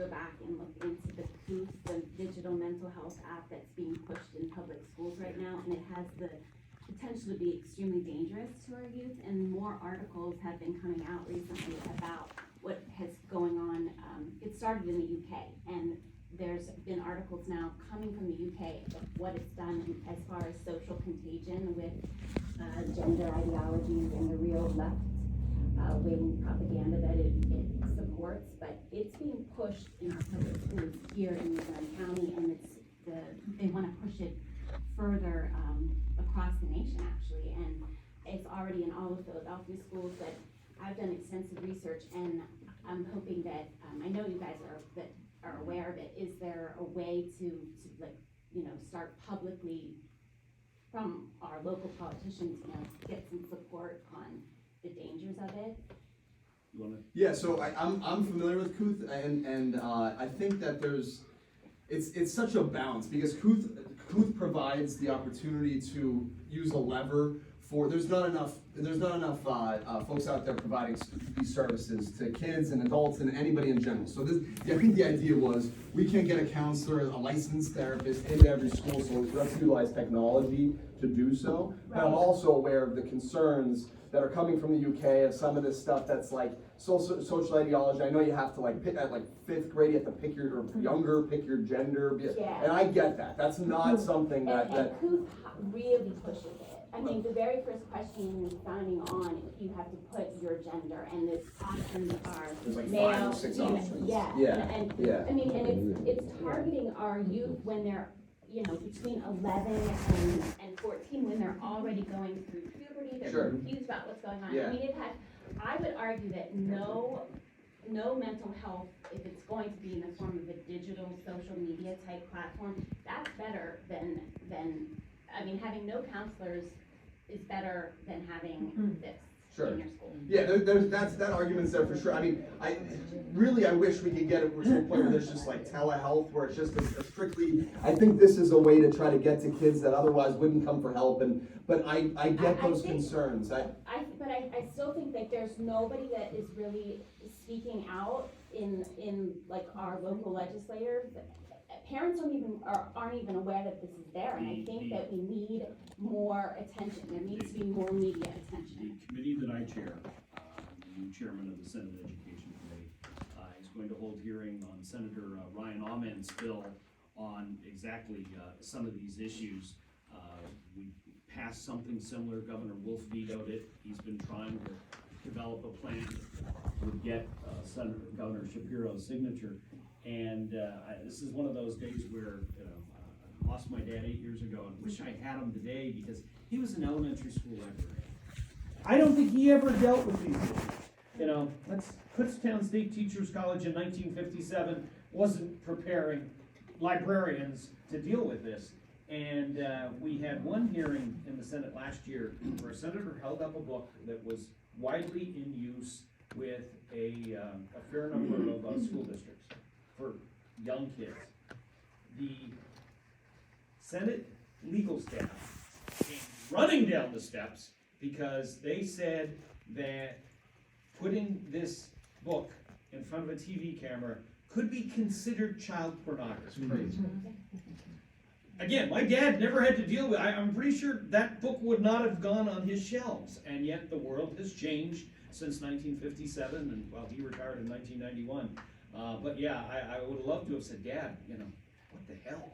go back and look into the Kooth, the digital mental health app that's being pushed in public schools right now, and it has the potential to be extremely dangerous to our youth, and more articles have been coming out recently about what has going on. It started in the UK, and there's been articles now coming from the UK of what it's done as far as social contagion with gender ideologies and the real left wing propaganda that it supports, but it's being pushed in our public schools here in Warren County, and they want to push it further across the nation actually, and it's already in all of Philadelphia schools. But I've done extensive research, and I'm hoping that I know you guys are aware of it. Is there a way to like, you know, start publicly from our local politicians, you know, get some support on the dangers of it? You wanna? Yeah, so I'm familiar with Kooth, and I think that it's such a balance, because Kooth provides the opportunity to use a lever for, there's not enough folks out there providing these services to kids and adults and anybody in general. So I think the idea was, we can't get a counselor, a licensed therapist into every school, so let's utilize technology to do so. Right. But I'm also aware of the concerns that are coming from the UK of some of this stuff that's like social ideology. I know you have to pick at 5th grade, you have to pick your, or younger, pick your gender. Yeah. And I get that. That's not something that Kooth really pushes it. I mean, the very first question in signing on, you have to put your gender, and the options are there's like male, 5 or 6 female. options. Yeah. Yeah. And Yeah. I mean, and it's targeting our youth when they're, you know, between 11 and 14, when they're already going through puberty, they're Sure. confused about what's going on. Yeah. I mean, I would argue that no mental health, if it's going to be in the form of a digital social media type platform, that's better than I mean, having no counselors is better than having this Sure. in your school. Yeah, that argument's there for sure. I mean, I wish we could get it to a point where there's just like telehealth, where it's just a strictly, I think this is a way to try to get to kids that otherwise wouldn't come for help, but I get those concerns. But I still think that there's nobody that is really speaking out in like our local legislators. Parents aren't even aware that this is there, and I think that we need more attention. There needs to be more media attention. The committee that I chair, the chairman of the Senate Education Committee, is going to hold hearing on Senator Ryan Ahmed's bill on exactly some of these issues. We passed something similar. Governor Wolf vetoed it. He's been trying to develop a plan that would get Governor Shapiro's signature. And this is one of those days where, you know, I lost my dad 8 years ago, and wish I had him today, because he was an elementary school librarian. I don't think he ever dealt with these issues. You know, Kutztown State Teachers College in 1957 wasn't preparing librarians to deal with this. And we had one hearing in the Senate last year where a senator held up a book that was widely in use with a fair number of school districts for young kids. The Senate legal staff came running down the steps because they said that putting this book in front of a TV camera could be considered child pornography. Again, my dad never had to deal with it. I'm pretty sure that book would not have gone on his shelves, and yet the world has changed since 1957, and well, he retired in 1991. But yeah, I would love to have said, Dad, you know, what the hell?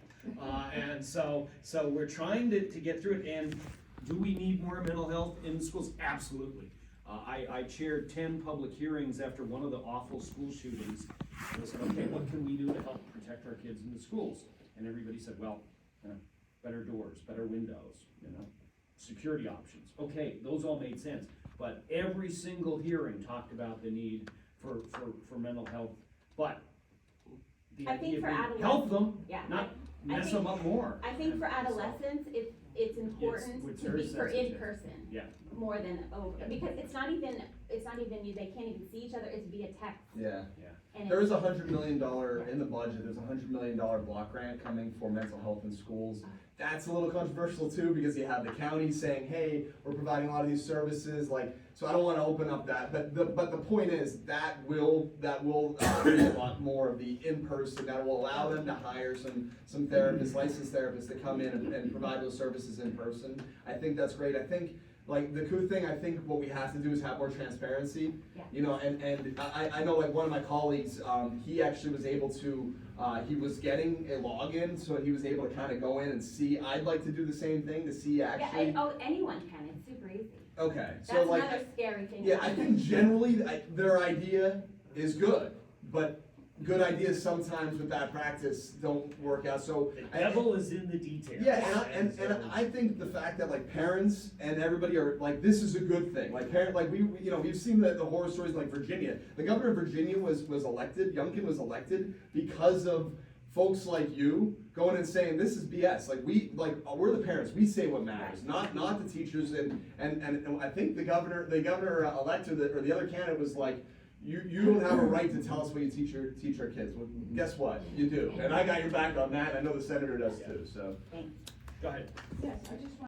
And so we're trying to get through it. And do we need more mental health in schools? Absolutely. I chaired 10 public hearings after one of the awful school shootings. And I said, okay, what can we do to help protect our kids in the schools? And everybody said, well, you know, better doors, better windows, you know, security options. Okay, those all made sense. But every single hearing talked about the need for mental health. But the I think idea for being adolescents, help them, yeah, not mess think- them up more. I think for adolescents, it's important it's to very be for sensitive. in person Yeah. more than over, because it's not even it's not even, they can't even see each other, it's via text. Yeah. And There it's, is $100 million in the budget, there's $100 million block grant coming for mental health in schools. That's a little controversial too, because you have the county saying, hey, we're providing a lot of these services, like, so I don't wanna open up that, but the point is, that will be a lot more of the in-person, that will allow them to hire some therapists, licensed therapists to come in and provide those services in person. I think that's great. I think, like, the Kooth thing, I think what we have to do is have more transparency. Yeah. You know, and I know, like, one of my colleagues, he actually was able to, he was getting a login, so he was able to kind of go in and see. I'd like to do the same thing, to see actually. yeah, anyone can, it's super easy. Okay, so That's like, another scary thing. yeah, I think generally, their idea is good, but good ideas sometimes with bad practice don't work out, so. The devil is in the details. Yeah, and I think the fact that like parents and everybody are like, this is a good thing, like you know, we've seen the horror stories like Virginia. The governor of Virginia was elected, Youngkin was elected because of folks like you going and saying, this is BS, we're the parents, we say what matters, not the teachers, and I think the governor elected, or the other candidate was like, you don't have a right to tell us what you teach our kids. Well, guess what? You do. And I got your back on that, and I know the senator does too, so. Thanks. Go ahead. Yes, I just want